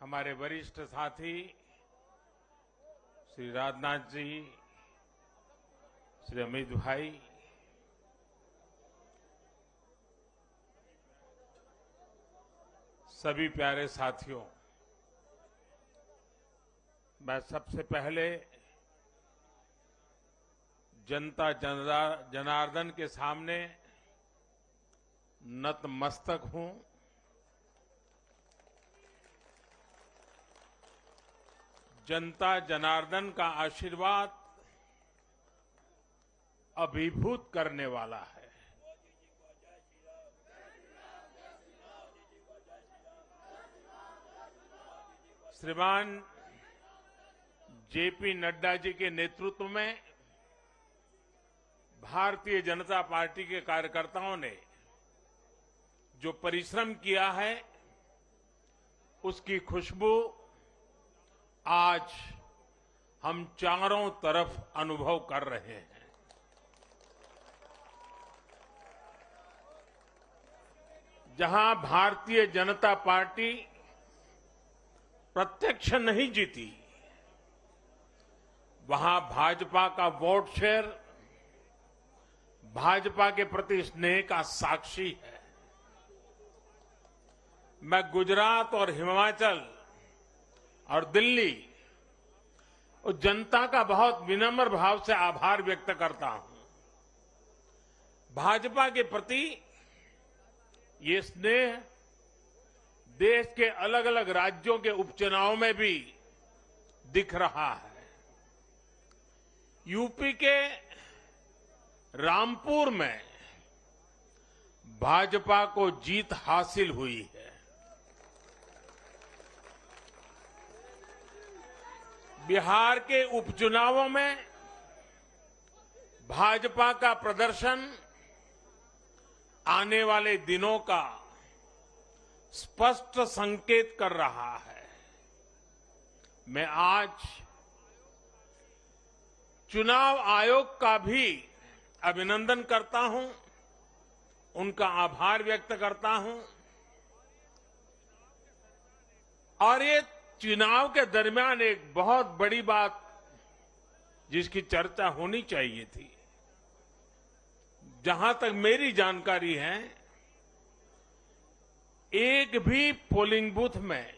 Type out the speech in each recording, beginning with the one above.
हमारे वरिष्ठ साथी श्री राजनाथ जी, श्री अमित भाई, सभी प्यारे साथियों, मैं सबसे पहले जनता जनार्दन के सामने नतमस्तक हूं। जनता जनार्दन का आशीर्वाद अभिभूत करने वाला है। श्रीमान जेपी नड्डा जी के नेतृत्व में भारतीय जनता पार्टी के कार्यकर्ताओं ने जो परिश्रम किया है, उसकी खुशबू आज हम चारों तरफ अनुभव कर रहे हैं। जहां भारतीय जनता पार्टी प्रत्यक्ष नहीं जीती, वहां भाजपा का वोट शेयर भाजपा के प्रति स्नेह का साक्षी है। मैं गुजरात और हिमाचल और दिल्ली और जनता का बहुत विनम्र भाव से आभार व्यक्त करता हूं। भाजपा के प्रति ये स्नेह देश के अलग अलग राज्यों के उपचुनाव में भी दिख रहा है। यूपी के रामपुर में भाजपा को जीत हासिल हुई है। बिहार के उपचुनावों में भाजपा का प्रदर्शन आने वाले दिनों का स्पष्ट संकेत कर रहा है। मैं आज चुनाव आयोग का भी अभिनंदन करता हूं, उनका आभार व्यक्त करता हूं। और ये चुनाव के दरमियान एक बहुत बड़ी बात जिसकी चर्चा होनी चाहिए थी, जहां तक मेरी जानकारी है, एक भी पोलिंग बूथ में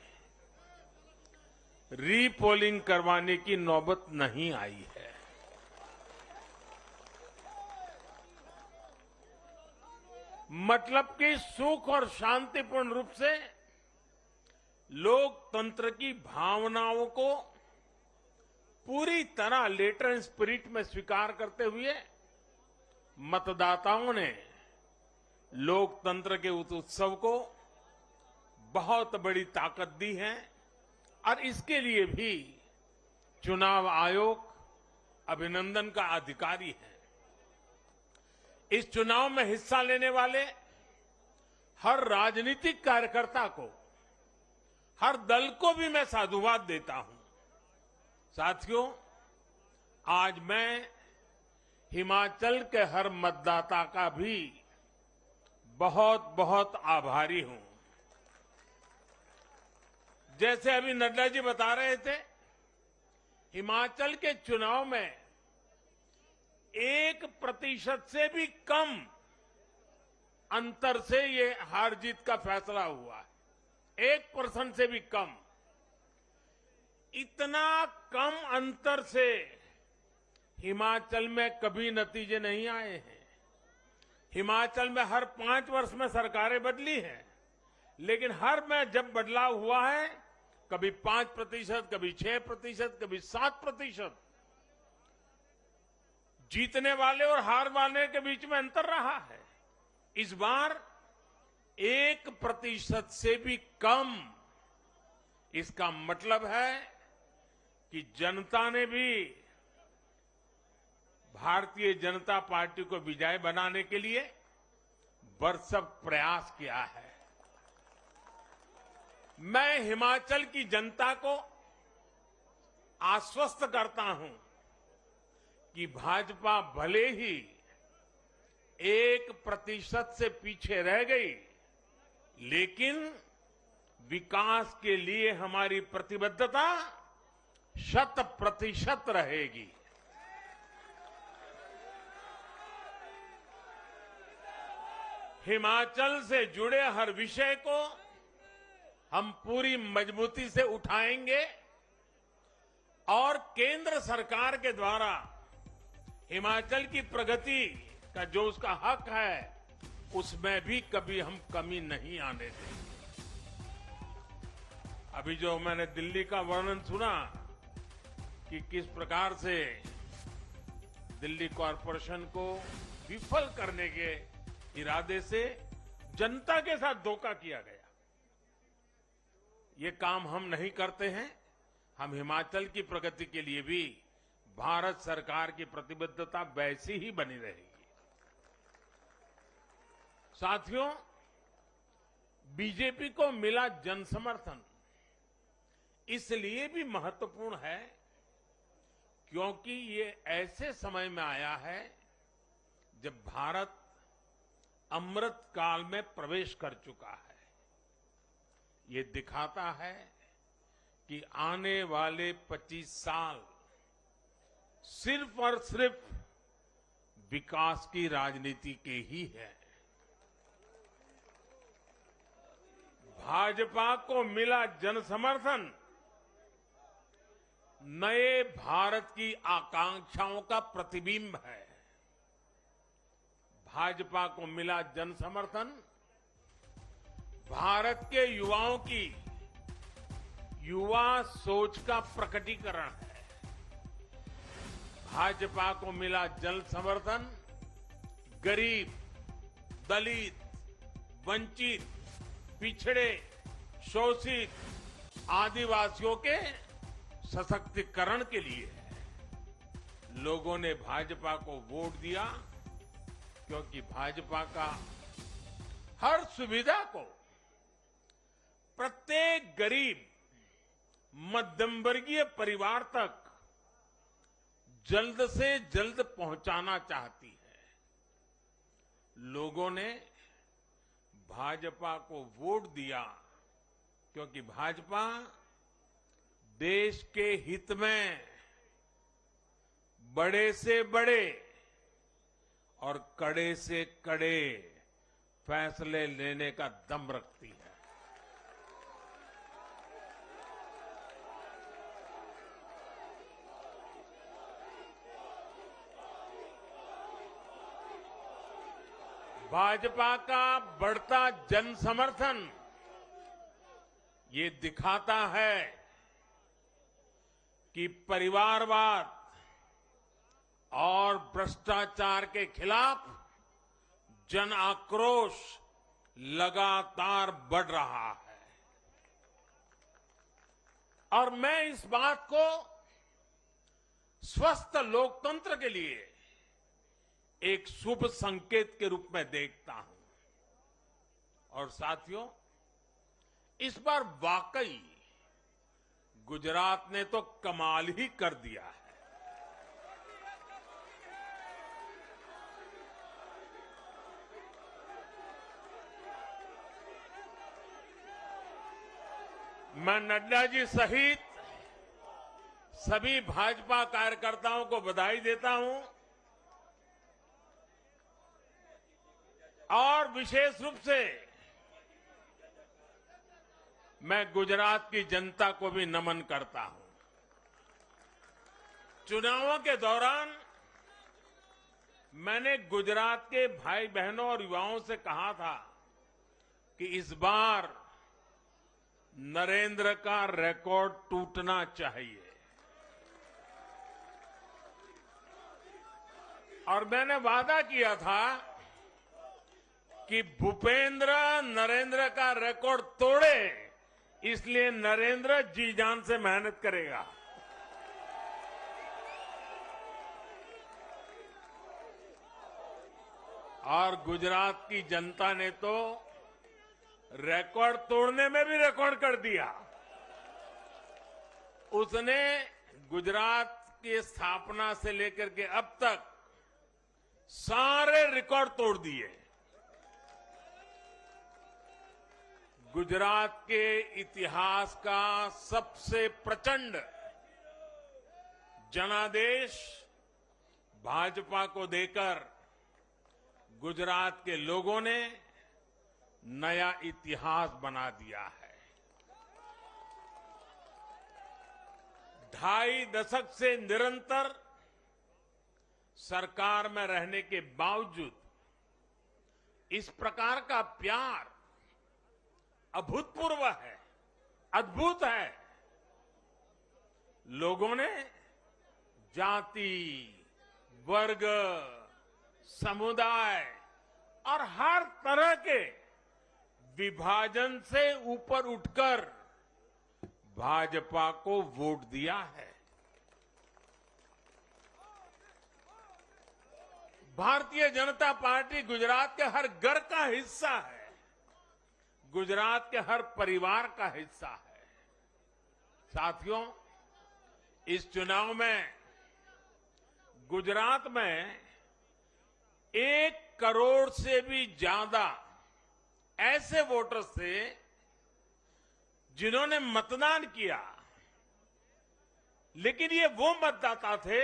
रीपोलिंग करवाने की नौबत नहीं आई है। मतलब कि सुख और शांतिपूर्ण रूप से लोकतंत्र की भावनाओं को पूरी तरह लेटर एंड स्पिरिट में स्वीकार करते हुए मतदाताओं ने लोकतंत्र के उस उत्सव को बहुत बड़ी ताकत दी है। और इसके लिए भी चुनाव आयोग अभिनंदन का अधिकारी है। इस चुनाव में हिस्सा लेने वाले हर राजनीतिक कार्यकर्ता को, हर दल को भी मैं साधुवाद देता हूं। साथियों, आज मैं हिमाचल के हर मतदाता का भी बहुत बहुत आभारी हूं। जैसे अभी नड्डा जी बता रहे थे, हिमाचल के चुनाव में 1% से भी कम अंतर से ये हार जीत का फैसला हुआ है। 1% से भी कम। इतना कम अंतर से हिमाचल में कभी नतीजे नहीं आए हैं। हिमाचल में हर 5 वर्ष में सरकारें बदली हैं, लेकिन हर में जब बदलाव हुआ है, कभी 5%, कभी 6%, कभी 7%। जीतने वाले और हार वाले के बीच में अंतर रहा है। इस बार 1% से भी कम। इसका मतलब है कि जनता ने भी भारतीय जनता पार्टी को विजयी बनाने के लिए भरसक प्रयास किया है। मैं हिमाचल की जनता को आश्वस्त करता हूं कि भाजपा भले ही 1% से पीछे रह गई, लेकिन विकास के लिए हमारी प्रतिबद्धता 100% रहेगी। हिमाचल से जुड़े हर विषय को हम पूरी मजबूती से उठाएंगे और केंद्र सरकार के द्वारा हिमाचल की प्रगति का जो उसका हक है उसमें भी कभी हम कमी नहीं आने देंगे। अभी जो मैंने दिल्ली का वर्णन सुना कि किस प्रकार से दिल्ली कॉरपोरेशन को विफल करने के इरादे से जनता के साथ धोखा किया गया, ये काम हम नहीं करते हैं। हम हिमाचल की प्रगति के लिए भी भारत सरकार की प्रतिबद्धता वैसी ही बनी रहेगी। साथियों, बीजेपी को मिला जन समर्थन इसलिए भी महत्वपूर्ण है क्योंकि ये ऐसे समय में आया है जब भारत अमृत काल में प्रवेश कर चुका है। ये दिखाता है कि आने वाले 25 साल सिर्फ और सिर्फ विकास की राजनीति के ही है। भाजपा को मिला जन समर्थन नए भारत की आकांक्षाओं का प्रतिबिंब है। भाजपा को मिला जन समर्थन भारत के युवाओं की युवा सोच का प्रकटीकरण है। भाजपा को मिला जन समर्थन गरीब, दलित, वंचित, पिछड़े, शोषित, आदिवासियों के सशक्तिकरण के लिए है। लोगों ने भाजपा को वोट दिया क्योंकि भाजपा का हर सुविधा को प्रत्येक गरीब, मध्यम वर्गीय परिवार तक जल्द से जल्द पहुंचाना चाहती है। लोगों ने भाजपा को वोट दिया क्योंकि भाजपा देश के हित में बड़े से बड़े और कड़े से कड़े फैसले लेने का दम रखती है। भाजपा का बढ़ता जन समर्थन ये दिखाता है कि परिवारवाद और भ्रष्टाचार के खिलाफ जन आक्रोश लगातार बढ़ रहा है। और मैं इस बात को स्वस्थ लोकतंत्र के लिए एक शुभ संकेत के रूप में देखता हूं। और साथियों, इस बार वाकई गुजरात ने तो कमाल ही कर दिया है। मैं नड्डा जी सहित सभी भाजपा कार्यकर्ताओं को बधाई देता हूं और विशेष रूप से मैं गुजरात की जनता को भी नमन करता हूं। चुनावों के दौरान मैंने गुजरात के भाई बहनों और युवाओं से कहा था कि इस बार नरेंद्र का रिकॉर्ड टूटना चाहिए। और मैंने वादा किया था कि भूपेंद्र नरेंद्र का रिकॉर्ड तोड़े, इसलिए नरेंद्र जी जान से मेहनत करेगा। और गुजरात की जनता ने तो रिकॉर्ड तोड़ने में भी रिकॉर्ड कर दिया। उसने गुजरात की स्थापना से लेकर के अब तक सारे रिकॉर्ड तोड़ दिए। गुजरात के इतिहास का सबसे प्रचंड जनादेश भाजपा को देकर गुजरात के लोगों ने नया इतिहास बना दिया है। 2.5 दशक से निरंतर सरकार में रहने के बावजूद इस प्रकार का प्यार अभूतपूर्व है, अद्भुत है। लोगों ने जाति, वर्ग, समुदाय और हर तरह के विभाजन से ऊपर उठकर भाजपा को वोट दिया है। भारतीय जनता पार्टी गुजरात के हर घर का हिस्सा है, गुजरात के हर परिवार का हिस्सा है। साथियों, इस चुनाव में गुजरात में 1 करोड़ से भी ज्यादा ऐसे वोटर्स थे जिन्होंने मतदान किया, लेकिन ये वो मतदाता थे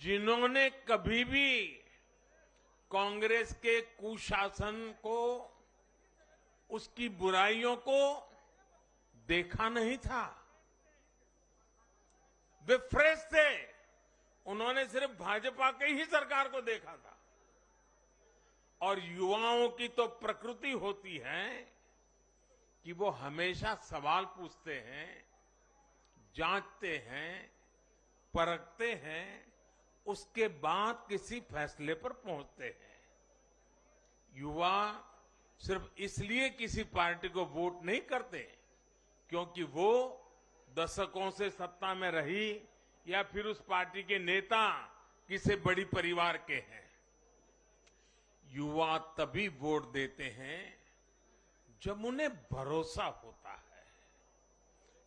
जिन्होंने कभी भी कांग्रेस के कुशासन को, उसकी बुराइयों को देखा नहीं था। वे फ्रेश थे, उन्होंने सिर्फ भाजपा की ही सरकार को देखा था। और युवाओं की तो प्रकृति होती है कि वो हमेशा सवाल पूछते हैं, जांचते हैं, परखते हैं, उसके बाद किसी फैसले पर पहुंचते हैं। युवा सिर्फ इसलिए किसी पार्टी को वोट नहीं करते क्योंकि वो दशकों से सत्ता में रही या फिर उस पार्टी के नेता किसी बड़ी परिवार के हैं। युवा तभी वोट देते हैं जब उन्हें भरोसा होता है,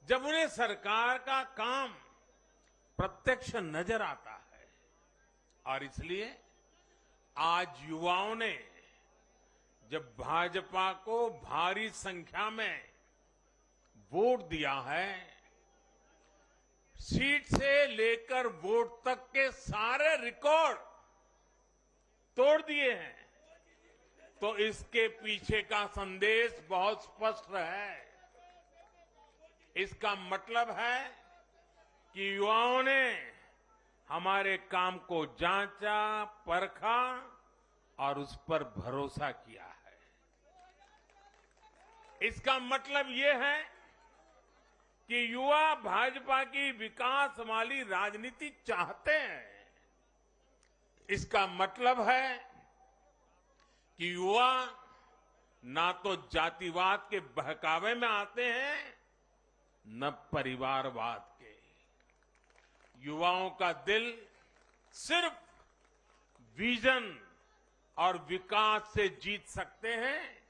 जब उन्हें सरकार का काम प्रत्यक्ष नजर आता है। और इसलिए आज युवाओं ने जब भाजपा को भारी संख्या में वोट दिया है, सीट से लेकर वोट तक के सारे रिकॉर्ड तोड़ दिए हैं, तो इसके पीछे का संदेश बहुत स्पष्ट है। इसका मतलब है कि युवाओं ने हमारे काम को जांचा, परखा और उस पर भरोसा किया है। इसका मतलब ये है कि युवा भाजपा की विकास वाली राजनीति चाहते हैं। इसका मतलब है कि युवा ना तो जातिवाद के बहकावे में आते हैं, न परिवारवाद के। युवाओं का दिल सिर्फ विजन और विकास से जीत सकते हैं,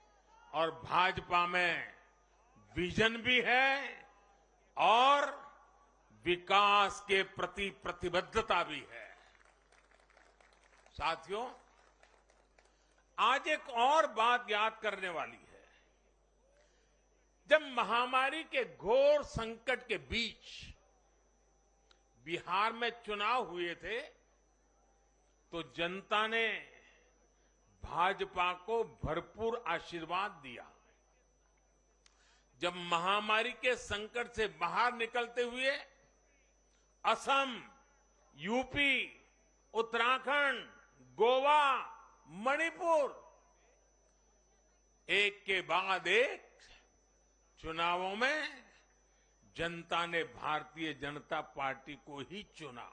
और भाजपा में विजन भी है और विकास के प्रति प्रतिबद्धता भी है। साथियों, आज एक और बात याद करने वाली है। जब महामारी के घोर संकट के बीच बिहार में चुनाव हुए थे, तो जनता ने भाजपा को भरपूर आशीर्वाद दिया। जब महामारी के संकट से बाहर निकलते हुए असम, यूपी, उत्तराखंड, गोवा, मणिपुर एक के बाद एक चुनावों में जनता ने भारतीय जनता पार्टी को ही चुना।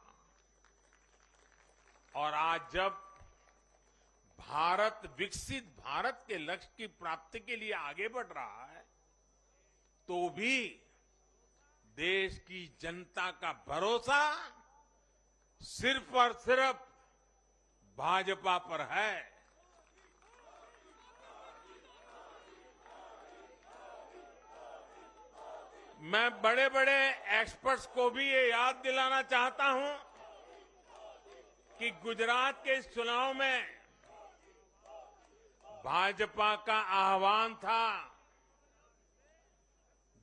और आज जब भारत विकसित भारत के लक्ष्य की प्राप्ति के लिए आगे बढ़ रहा है, तो भी देश की जनता का भरोसा सिर्फ और सिर्फ भाजपा पर है। मैं बड़े बड़े एक्सपर्ट्स को भी ये याद दिलाना चाहता हूं कि गुजरात के इस चुनाव में भाजपा का आह्वान था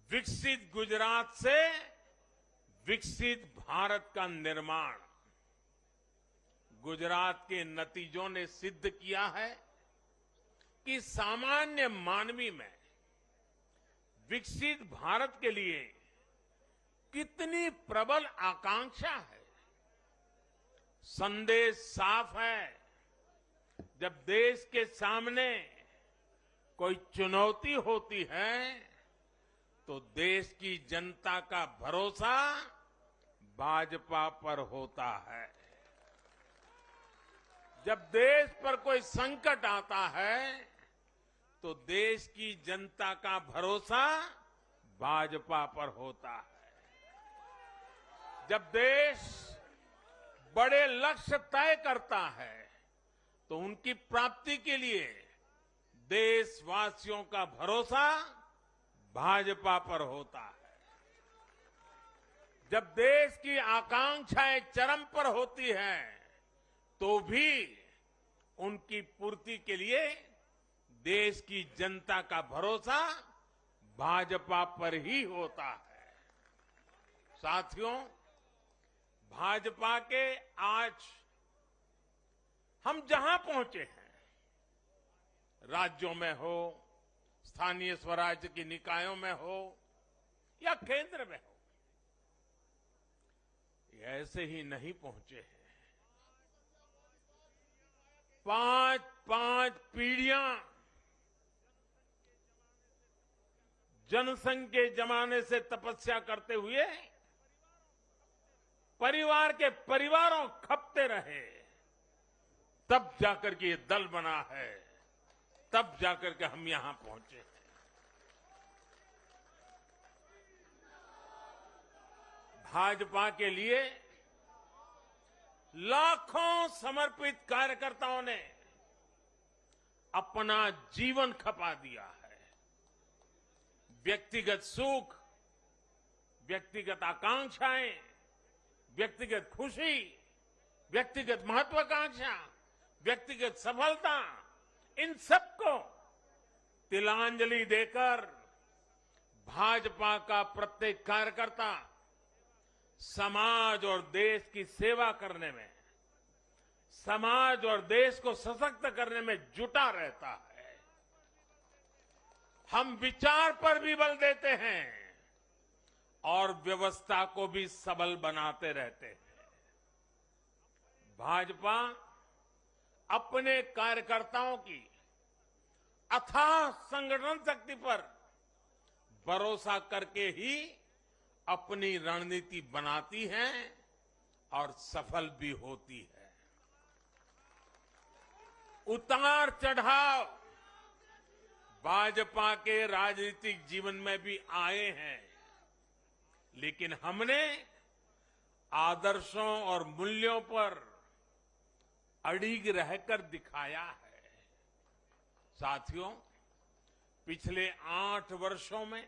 विकसित गुजरात से विकसित भारत का निर्माण गुजरात के नतीजों ने सिद्ध किया है कि सामान्य मानवी में विकसित भारत के लिए कितनी प्रबल आकांक्षा है। संदेश साफ है, जब देश के सामने कोई चुनौती होती है तो देश की जनता का भरोसा भाजपा पर होता है। जब देश पर कोई संकट आता है तो देश की जनता का भरोसा भाजपा पर होता है। जब देश बड़े लक्ष्य तय करता है तो उनकी प्राप्ति के लिए देशवासियों का भरोसा भाजपा पर होता है। जब देश की आकांक्षाएं चरम पर होती हैं तो भी उनकी पूर्ति के लिए देश की जनता का भरोसा भाजपा पर ही होता है। साथियों, भाजपा के आज हम जहां पहुंचे हैं, राज्यों में हो, स्थानीय स्वराज्य की निकायों में हो या केंद्र में हो, ये ऐसे ही नहीं पहुंचे हैं। 5 पीढ़ियां जनसंघ के जमाने से तपस्या करते हुए परिवार के परिवारों खपते रहे, तब जाकर के ये दल बना है, तब जाकर के हम यहां पहुंचे हैं। भाजपा के लिए लाखों समर्पित कार्यकर्ताओं ने अपना जीवन खपा दिया है। व्यक्तिगत सुख, व्यक्तिगत आकांक्षाएं, व्यक्तिगत खुशी, व्यक्तिगत महत्वाकांक्षा, व्यक्तिगत सफलता, इन सबको तिलांजलि देकर भाजपा का प्रत्येक कार्यकर्ता समाज और देश की सेवा करने में, समाज और देश को सशक्त करने में जुटा रहता है। हम विचार पर भी बल देते हैं और व्यवस्था को भी सबल बनाते रहते हैं। भाजपा अपने कार्यकर्ताओं की अथाह संगठन शक्ति पर भरोसा करके ही अपनी रणनीति बनाती है और सफल भी होती है। उतार चढ़ाव भाजपा के राजनीतिक जीवन में भी आए हैं, लेकिन हमने आदर्शों और मूल्यों पर अड़िग रहकर दिखाया है। साथियों, पिछले 8 वर्षों में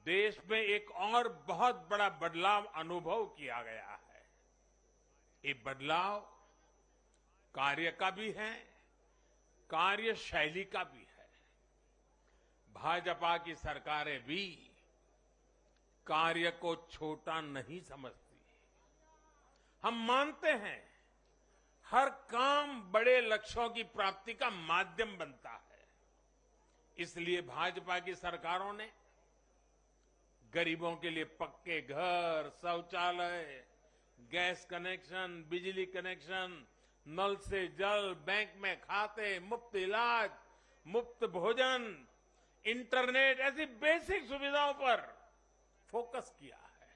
देश में एक और बहुत बड़ा बदलाव अनुभव किया गया है। ये बदलाव कार्य का भी है, कार्यशैली का भी है। भाजपा की सरकारें भी कार्य को छोटा नहीं समझती। हम मानते हैं हर काम बड़े लक्ष्यों की प्राप्ति का माध्यम बनता है। इसलिए भाजपा की सरकारों ने गरीबों के लिए पक्के घर, शौचालय, गैस कनेक्शन, बिजली कनेक्शन, नल से जल, बैंक में खाते, मुफ्त इलाज, मुफ्त भोजन, इंटरनेट, ऐसी बेसिक सुविधाओं पर फोकस किया है।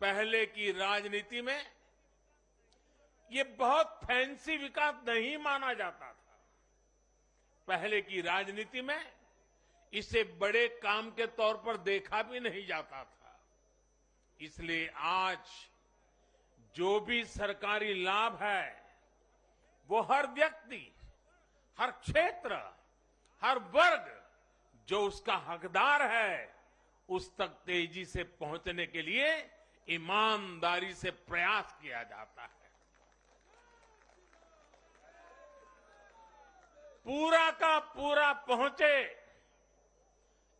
पहले की राजनीति में ये बहुत फैंसी विकास नहीं माना जाता था। पहले की राजनीति में इसे बड़े काम के तौर पर देखा भी नहीं जाता था। इसलिए आज जो भी सरकारी लाभ है वो हर व्यक्ति, हर क्षेत्र, हर वर्ग जो उसका हकदार है उस तक तेजी से पहुंचने के लिए ईमानदारी से प्रयास किया जाता है। पूरा का पूरा पहुंचे,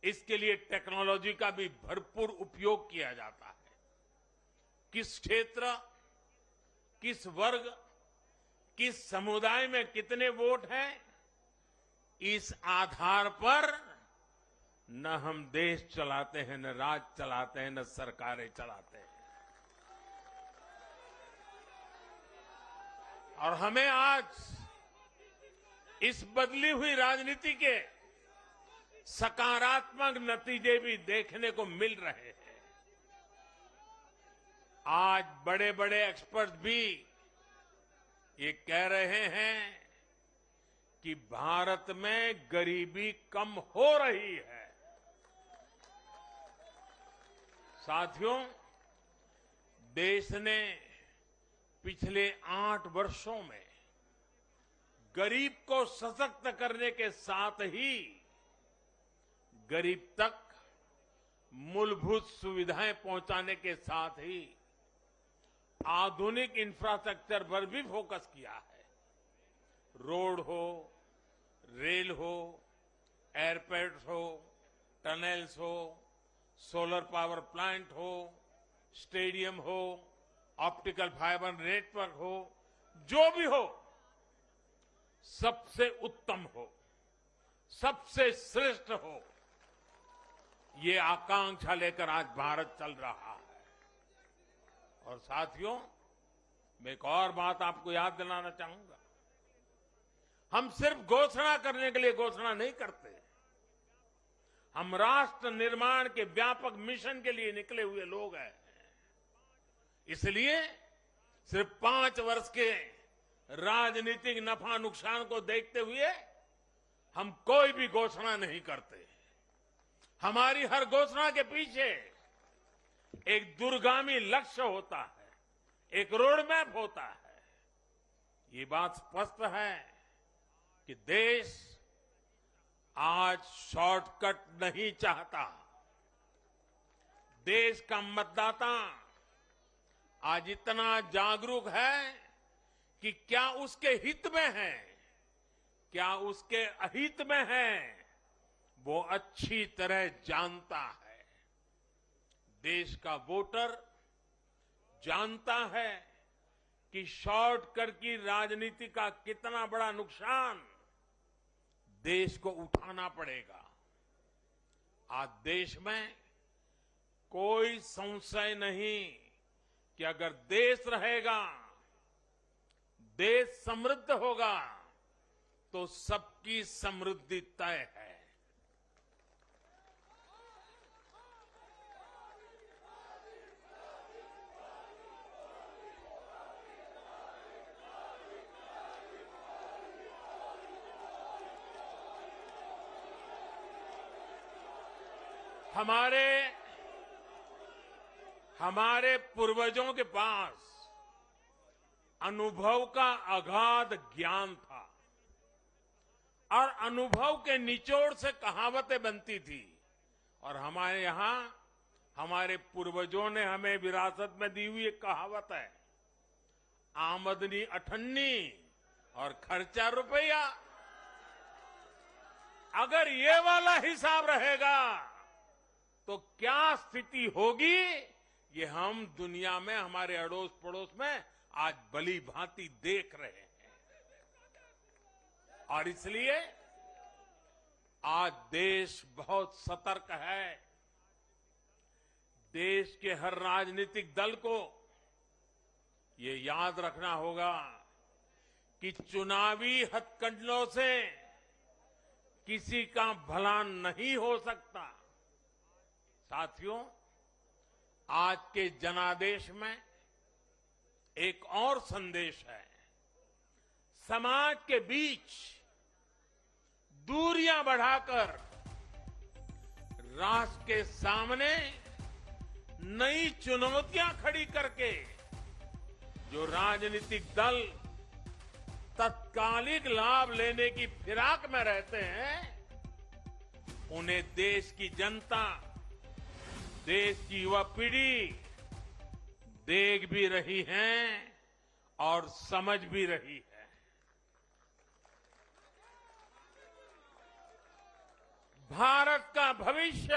इसके लिए टेक्नोलॉजी का भी भरपूर उपयोग किया जाता है। किस क्षेत्र, किस वर्ग, किस समुदाय में कितने वोट हैं, इस आधार पर न हम देश चलाते हैं, न राज चलाते हैं, न सरकारें चलाते हैं। और हमें आज इस बदली हुई राजनीति के सकारात्मक नतीजे भी देखने को मिल रहे हैं। आज बड़े बड़े एक्सपर्ट भी ये कह रहे हैं कि भारत में गरीबी कम हो रही है। साथियों, देश ने पिछले 8 वर्षों में गरीब को सशक्त करने के साथ ही गरीब तक मूलभूत सुविधाएं पहुंचाने के साथ ही आधुनिक इंफ्रास्ट्रक्चर पर भी फोकस किया है। रोड हो, रेल हो, एयरपोर्ट हो, टनल्स हो, सोलर पावर प्लांट हो, स्टेडियम हो, ऑप्टिकल फाइबर नेटवर्क हो, जो भी हो, सबसे उत्तम हो, सबसे श्रेष्ठ हो, ये आकांक्षा लेकर आज भारत चल रहा है। और साथियों, मैं एक और बात आपको याद दिलाना चाहूंगा। हम सिर्फ घोषणा करने के लिए घोषणा नहीं करते, हम राष्ट्र निर्माण के व्यापक मिशन के लिए निकले हुए लोग हैं। इसलिए सिर्फ 5 वर्ष के राजनीतिक नफा नुकसान को देखते हुए हम कोई भी घोषणा नहीं करते। हमारी हर घोषणा के पीछे एक दूरगामी लक्ष्य होता है, एक रोड मैप होता है। ये बात स्पष्ट है कि देश आज शॉर्टकट नहीं चाहता। देश का मतदाता आज इतना जागरूक है कि क्या उसके हित में है, क्या उसके अहित में है, वो अच्छी तरह जानता है। देश का वोटर जानता है कि शॉर्टकट की राजनीति का कितना बड़ा नुकसान देश को उठाना पड़ेगा। आज देश में कोई संशय नहीं कि अगर देश रहेगा, देश समृद्ध होगा, तो सबकी समृद्धि तय है। हमारे पूर्वजों के पास अनुभव का अगाध ज्ञान था और अनुभव के निचोड़ से कहावतें बनती थी। और हमारे यहां हमारे पूर्वजों ने हमें विरासत में दी हुई एक कहावत है, आमदनी अठन्नी और खर्चा रुपया। अगर ये वाला हिसाब रहेगा तो क्या स्थिति होगी, ये हम दुनिया में हमारे अड़ोस पड़ोस में आज भली भांति देख रहे हैं। और इसलिए आज देश बहुत सतर्क है। देश के हर राजनीतिक दल को ये याद रखना होगा कि चुनावी हथकंडों से किसी का भला नहीं हो सकता। साथियों, आज के जनादेश में एक और संदेश है। समाज के बीच दूरियां बढ़ाकर राष्ट्र के सामने नई चुनौतियां खड़ी करके जो राजनीतिक दल तत्कालिक लाभ लेने की फिराक में रहते हैं, उन्हें देश की जनता, देश की युवा पीढ़ी देख भी रही है और समझ भी रही है। भारत का भविष्य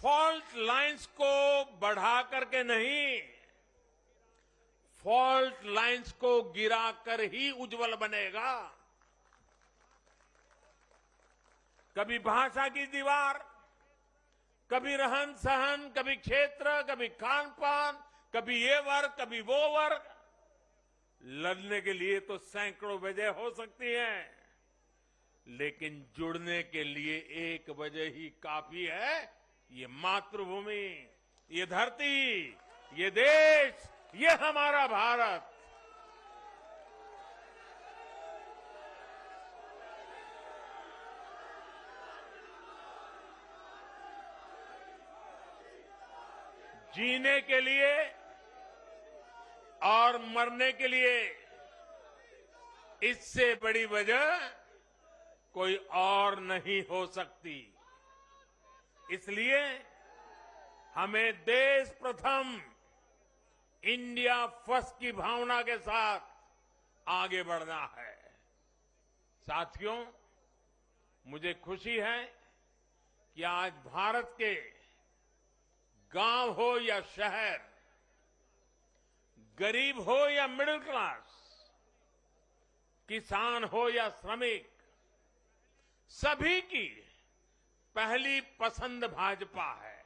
फॉल्ट लाइंस को बढ़ा करके नहीं, फॉल्ट लाइंस को गिराकर ही उज्जवल बनेगा। कभी भाषा की दीवार, कभी रहन सहन, कभी क्षेत्र, कभी खान पान, कभी ये वर्ग, कभी वो वर्ग। लड़ने के लिए तो सैकड़ों वजह हो सकती हैं, लेकिन जुड़ने के लिए एक वजह ही काफी है। ये मातृभूमि, ये धरती, ये देश, ये हमारा भारत। जीने के लिए और मरने के लिए इससे बड़ी वजह कोई और नहीं हो सकती। इसलिए हमें देश प्रथम, इंडिया फर्स्ट की भावना के साथ आगे बढ़ना है। साथियों, मुझे खुशी है कि आज भारत के गांव हो या शहर, गरीब हो या मिडिल क्लास, किसान हो या श्रमिक, सभी की पहली पसंद भाजपा है।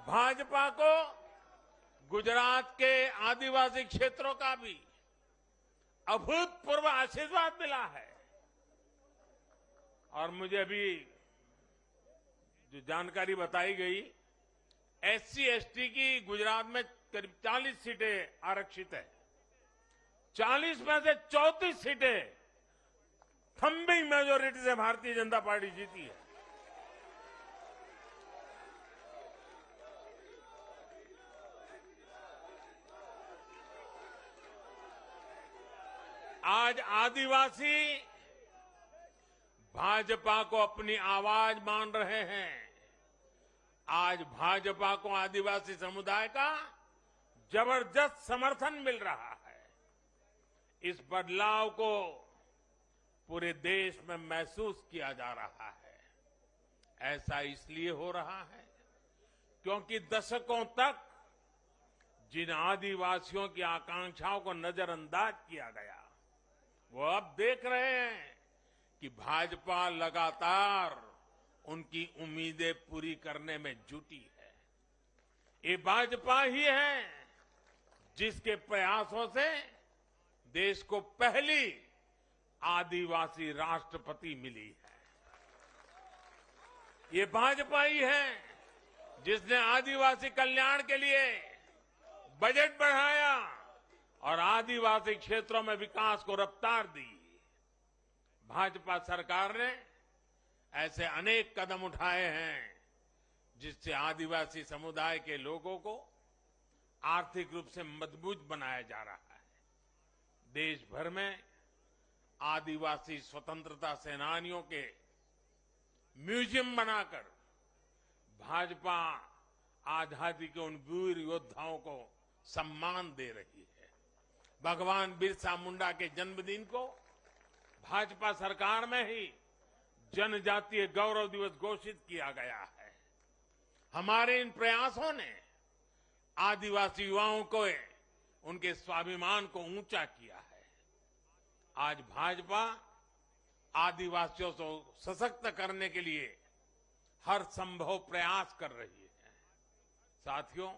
भाजपा को गुजरात के आदिवासी क्षेत्रों का भी अभूतपूर्व आशीर्वाद मिला है। और मुझे अभी जो जानकारी बताई गई, एससी एसटी की गुजरात में करीब 40 सीटें आरक्षित है। 40 में से 34 सीटें थम्बिंग मेजोरिटी से भारतीय जनता पार्टी जीती है। आज आदिवासी भाजपा को अपनी आवाज मान रहे हैं। आज भाजपा को आदिवासी समुदाय का जबरदस्त समर्थन मिल रहा है। इस बदलाव को पूरे देश में महसूस किया जा रहा है। ऐसा इसलिए हो रहा है क्योंकि दशकों तक जिन आदिवासियों की आकांक्षाओं को नजरअंदाज किया गया, वो अब देख रहे हैं कि भाजपा लगातार उनकी उम्मीदें पूरी करने में जुटी है। ये भाजपा ही है जिसके प्रयासों से देश को पहली आदिवासी राष्ट्रपति मिली है। ये भाजपा ही है जिसने आदिवासी कल्याण के लिए बजट बढ़ाया और आदिवासी क्षेत्रों में विकास को रफ्तार दी। भाजपा सरकार ने ऐसे अनेक कदम उठाए हैं जिससे आदिवासी समुदाय के लोगों को आर्थिक रूप से मजबूत बनाया जा रहा है। देश भर में आदिवासी स्वतंत्रता सेनानियों के म्यूजियम बनाकर भाजपा आजादी के उन वीर योद्धाओं को सम्मान दे रही है। भगवान बिरसा मुंडा के जन्मदिन को भाजपा सरकार में ही जनजातीय गौरव दिवस घोषित किया गया है। हमारे इन प्रयासों ने आदिवासी युवाओं को उनके स्वाभिमान को ऊंचा किया है। आज भाजपा आदिवासियों को सशक्त करने के लिए हर संभव प्रयास कर रही है। साथियों,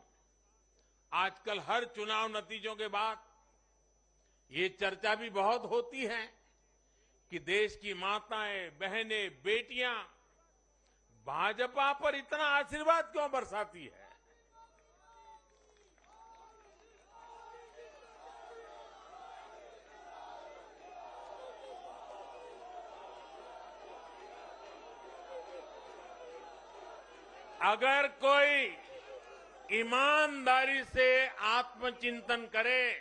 आजकल हर चुनाव नतीजों के बाद ये चर्चा भी बहुत होती है कि देश की माताएं, बहनें, बेटियां भाजपा पर इतना आशीर्वाद क्यों बरसाती है। अगर कोई ईमानदारी से आत्मचिंतन करे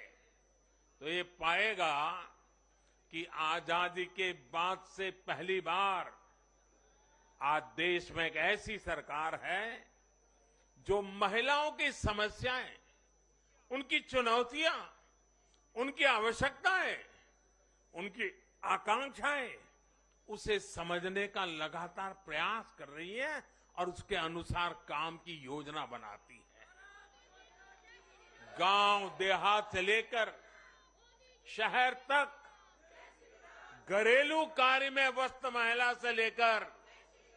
तो ये पाएगा कि आजादी के बाद से पहली बार आज देश में एक ऐसी सरकार है जो महिलाओं की समस्याएं, उनकी चुनौतियां, उनकी आवश्यकताएं उनकी आकांक्षाएं, उसे समझने का लगातार प्रयास कर रही है और उसके अनुसार काम की योजना बनाती है। गांव देहात से लेकर शहर तक, घरेलू कार्य में व्यस्त महिला से लेकर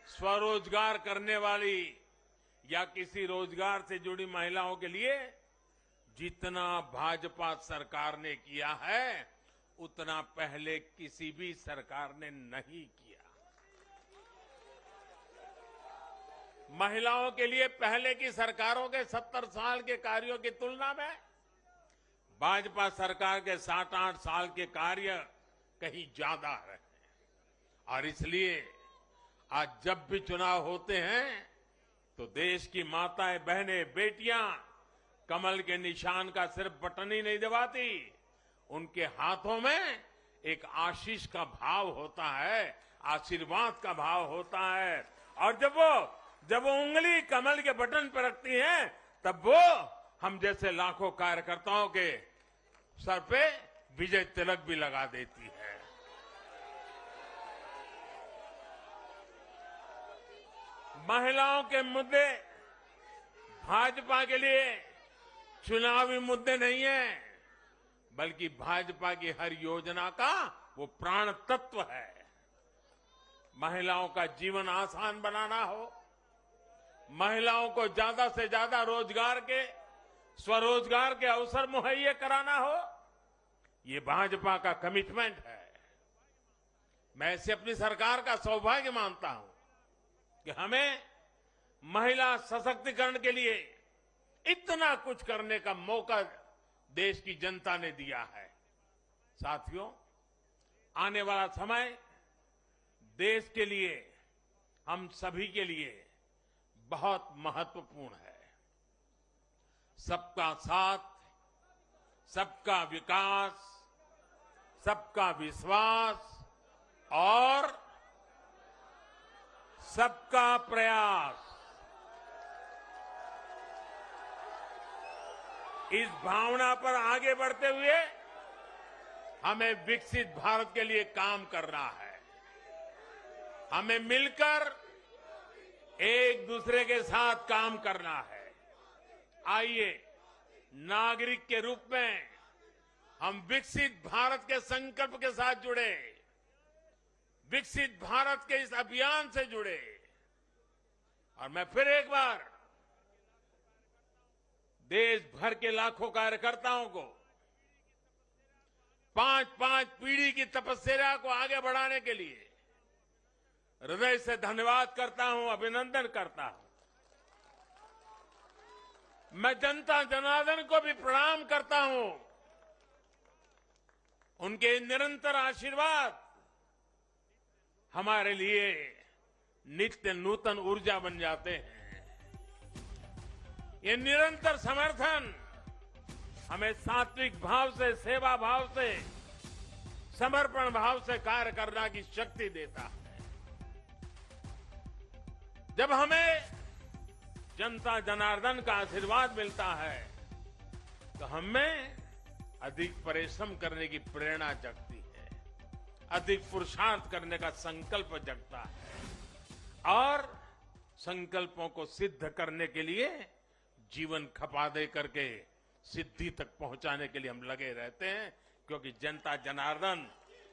स्वरोजगार करने वाली या किसी रोजगार से जुड़ी महिलाओं के लिए जितना भाजपा सरकार ने किया है, उतना पहले किसी भी सरकार ने नहीं किया। महिलाओं के लिए पहले की सरकारों के 70 साल के कार्यों की तुलना में भाजपा सरकार के 7-8 साल के कार्य कहीं ज्यादा रहे और इसलिए आज जब भी चुनाव होते हैं तो देश की माताएं, बहनें, बेटियां कमल के निशान का सिर्फ बटन ही नहीं दबाती, उनके हाथों में एक आशीष का भाव होता है, आशीर्वाद का भाव होता है और जब वो उंगली कमल के बटन पर रखती हैं, तब वो हम जैसे लाखों कार्यकर्ताओं के सर पे विजय तिलक भी लगा देती है। महिलाओं के मुद्दे भाजपा के लिए चुनावी मुद्दे नहीं है, बल्कि भाजपा की हर योजना का वो प्राण तत्व है। महिलाओं का जीवन आसान बनाना हो, महिलाओं को ज्यादा से ज्यादा रोजगार के, स्वरोजगार के अवसर मुहैया कराना हो, ये भाजपा का कमिटमेंट है। मैं इसे अपनी सरकार का सौभाग्य मानता हूं कि हमें महिला सशक्तिकरण के लिए इतना कुछ करने का मौका देश की जनता ने दिया है। साथियों, आने वाला समय देश के लिए, हम सभी के लिए बहुत महत्वपूर्ण है। सबका साथ, सबका विकास, सबका विश्वास और सबका प्रयास, इस भावना पर आगे बढ़ते हुए हमें विकसित भारत के लिए काम करना है। हमें मिलकर एक दूसरे के साथ काम करना है। आइए, नागरिक के रूप में हम विकसित भारत के संकल्प के साथ जुड़े, विकसित भारत के इस अभियान से जुड़े और मैं फिर एक बार देश भर के लाखों कार्यकर्ताओं को 5-5 पीढ़ी की तपस्या को आगे बढ़ाने के लिए हृदय से धन्यवाद करता हूं, अभिनंदन करता हूं। मैं जनता जनार्दन को भी प्रणाम करता हूं। उनके निरंतर आशीर्वाद हमारे लिए नित्य नूतन ऊर्जा बन जाते हैं। ये निरंतर समर्थन हमें सात्विक भाव से, सेवा भाव से, समर्पण भाव से कार्य करने की शक्ति देता है। जब हमें जनता जनार्दन का आशीर्वाद मिलता है तो हमें अधिक परिश्रम करने की प्रेरणा जगती है, अधिक पुरुषार्थ करने का संकल्प जगता है और संकल्पों को सिद्ध करने के लिए जीवन खपा दे करके सिद्धि तक पहुंचाने के लिए हम लगे रहते हैं, क्योंकि जनता जनार्दन,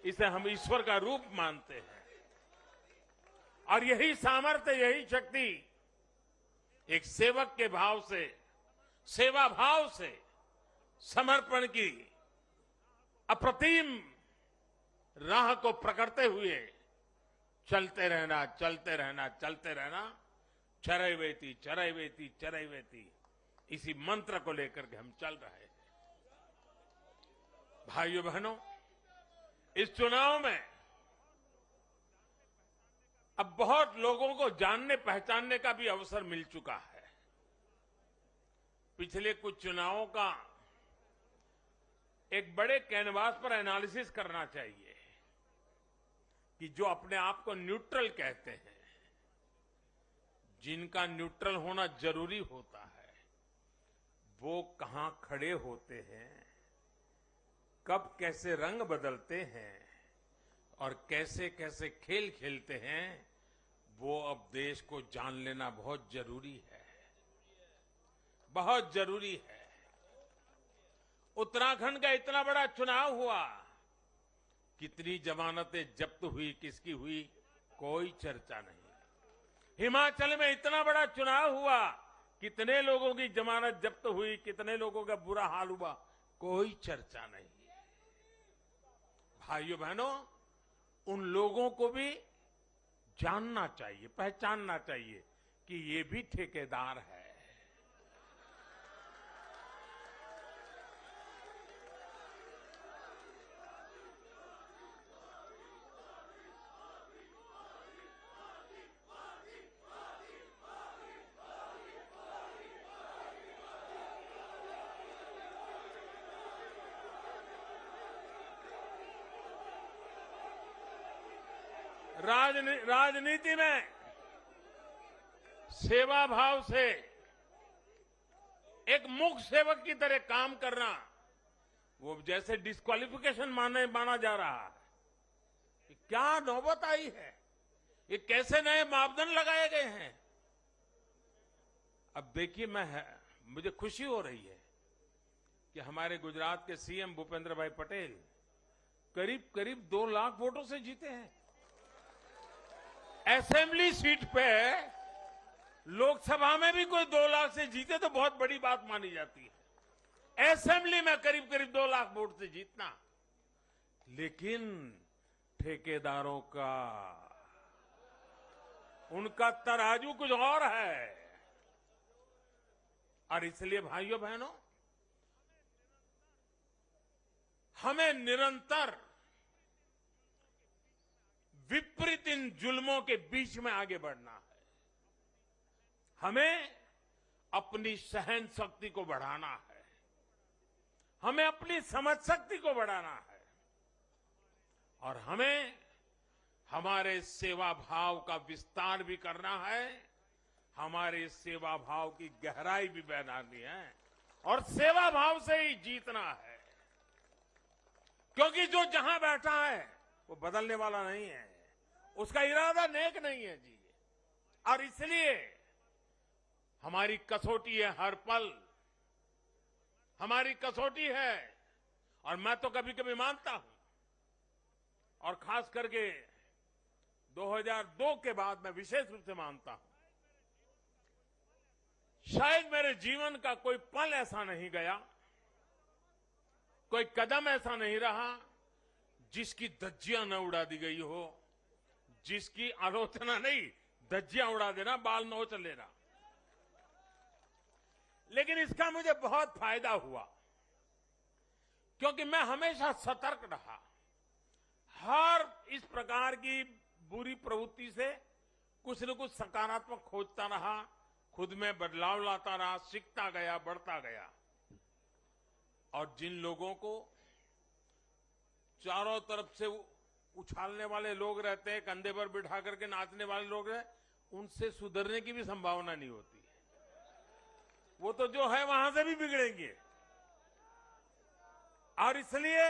इसे हम ईश्वर का रूप मानते हैं और यही सामर्थ्य, यही शक्ति एक सेवक के भाव से, सेवा भाव से, समर्पण की अप्रतिम राह को पकड़ते हुए चलते रहना, चलते रहना, चलते रहना, चरैवेति चरैवेति चरैवेति, इसी मंत्र को लेकर के हम चल रहे हैं। भाइयों बहनों, इस चुनाव में अब बहुत लोगों को जानने पहचानने का भी अवसर मिल चुका है। पिछले कुछ चुनावों का एक बड़े कैनवास पर एनालिसिस करना चाहिए कि जो अपने आप को न्यूट्रल कहते हैं, जिनका न्यूट्रल होना जरूरी होता है, वो कहां खड़े होते हैं, कब कैसे रंग बदलते हैं, और कैसे कैसे खेल खेलते हैं वो अब देश को जान लेना बहुत जरूरी है, बहुत जरूरी है। उत्तराखंड का इतना बड़ा चुनाव हुआ, कितनी जमानतें जब्त हुई, किसकी हुई, कोई चर्चा नहीं। हिमाचल में इतना बड़ा चुनाव हुआ, कितने लोगों की जमानत जब्त हुई, कितने लोगों का बुरा हाल हुआ, कोई चर्चा नहीं। भाइयों बहनों, उन लोगों को भी जानना चाहिए, पहचानना चाहिए कि ये भी ठेकेदार है। राजनीति में सेवा भाव से एक मूक सेवक की तरह काम करना, वो जैसे डिस्क्वालिफिकेशन माना जा रहा है। क्या नौबत आई है, ये कैसे नए मापदंड लगाए गए हैं। अब देखिए, मुझे खुशी हो रही है कि हमारे गुजरात के सीएम भूपेंद्र भाई पटेल करीब करीब 2 लाख वोटों से जीते हैं। असेंबली सीट पे लोकसभा में भी कोई 2 लाख से जीते तो बहुत बड़ी बात मानी जाती है। असेंबली में करीब करीब 2 लाख वोट से जीतना, लेकिन ठेकेदारों का, उनका तराजू कुछ और है। और इसलिए भाइयों बहनों, हमें निरंतर विपरीत इन जुल्मों के बीच में आगे बढ़ना है। हमें अपनी सहन शक्ति को बढ़ाना है, हमें अपनी समझ शक्ति को बढ़ाना है, और हमें हमारे सेवा भाव का विस्तार भी करना है, हमारे सेवा भाव की गहराई भी बढ़ानी है, और सेवा भाव से ही जीतना है। क्योंकि जो जहां बैठा है वो बदलने वाला नहीं है, उसका इरादा नेक नहीं है जी। और इसलिए हमारी कसौटी है, हर पल हमारी कसौटी है। और मैं तो कभी कभी मानता हूं, और खास करके 2002 के बाद मैं विशेष रूप से मानता हूं, शायद मेरे जीवन का कोई पल ऐसा नहीं गया, कोई कदम ऐसा नहीं रहा जिसकी धज्जियां न उड़ा दी गई हो, जिसकी आलोचना नहीं, धज्जियां उड़ा देना, बाल नोच लेना। लेकिन इसका मुझे बहुत फायदा हुआ, क्योंकि मैं हमेशा सतर्क रहा। हर इस प्रकार की बुरी प्रवृत्ति से कुछ न कुछ सकारात्मक खोजता रहा, खुद में बदलाव लाता रहा, सीखता गया, बढ़ता गया। और जिन लोगों को चारों तरफ से उछालने वाले लोग रहते हैं, कंधे पर बिठा करके नाचने वाले लोग रहते, उनसे सुधरने की भी संभावना नहीं होती है। वो तो जो है वहां से भी बिगड़ेंगे। और इसलिए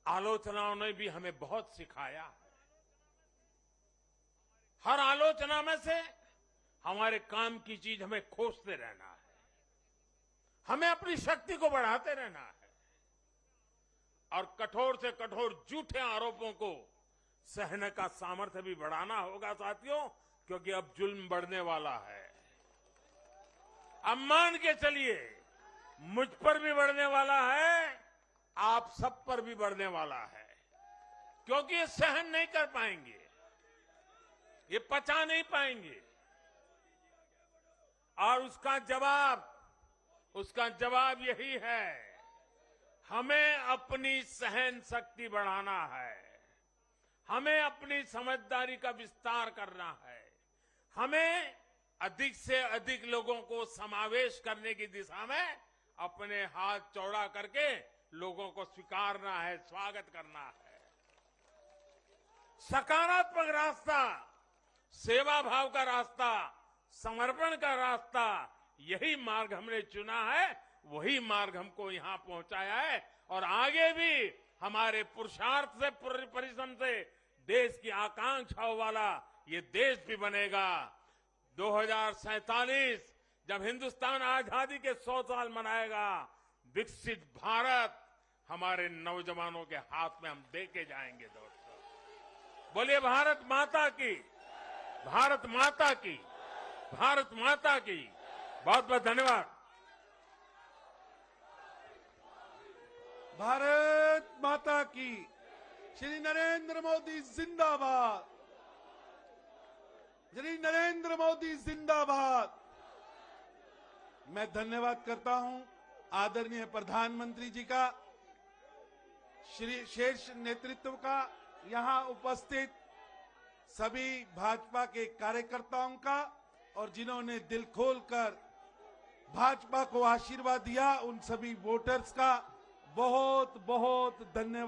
आलोचनाओं ने भी हमें बहुत सिखाया है। हर आलोचना में से हमारे काम की चीज हमें खोजते रहना है, हमें अपनी शक्ति को बढ़ाते रहना है, और कठोर से कठोर झूठे आरोपों को सहने का सामर्थ्य भी बढ़ाना होगा साथियों, क्योंकि अब जुल्म बढ़ने वाला है। अब मान के चलिए, मुझ पर भी बढ़ने वाला है, आप सब पर भी बढ़ने वाला है, क्योंकि ये सहन नहीं कर पाएंगे, ये पचा नहीं पाएंगे। और उसका जवाब यही है, हमें अपनी सहन शक्ति बढ़ाना है, हमें अपनी समझदारी का विस्तार करना है, हमें अधिक से अधिक लोगों को समावेश करने की दिशा में अपने हाथ चौड़ा करके लोगों को स्वीकारना है, स्वागत करना है। सकारात्मक रास्ता, सेवा भाव का रास्ता, समर्पण का रास्ता, यही मार्ग हमने चुना है, वही मार्ग हमको यहां पहुंचाया है, और आगे भी हमारे पुरुषार्थ से परिश्रम से देश की आकांक्षाओं वाला ये देश भी बनेगा। 2047 जब हिंदुस्तान आजादी के 100 साल मनाएगा, विकसित भारत हमारे नौजवानों के हाथ में हम देके जाएंगे। दोस्तों बोलिए भारत माता की, भारत माता की, भारत माता की। बहुत बहुत धन्यवाद। भारत माता की। श्री नरेंद्र मोदी जिंदाबाद। श्री नरेंद्र मोदी जिंदाबाद। मैं धन्यवाद करता हूं आदरणीय प्रधानमंत्री जी का, श्री शीर्ष नेतृत्व का, यहां उपस्थित सभी भाजपा के कार्यकर्ताओं का, और जिन्होंने दिल खोलकर भाजपा को आशीर्वाद दिया उन सभी वोटर्स का बहुत बहुत धन्यवाद।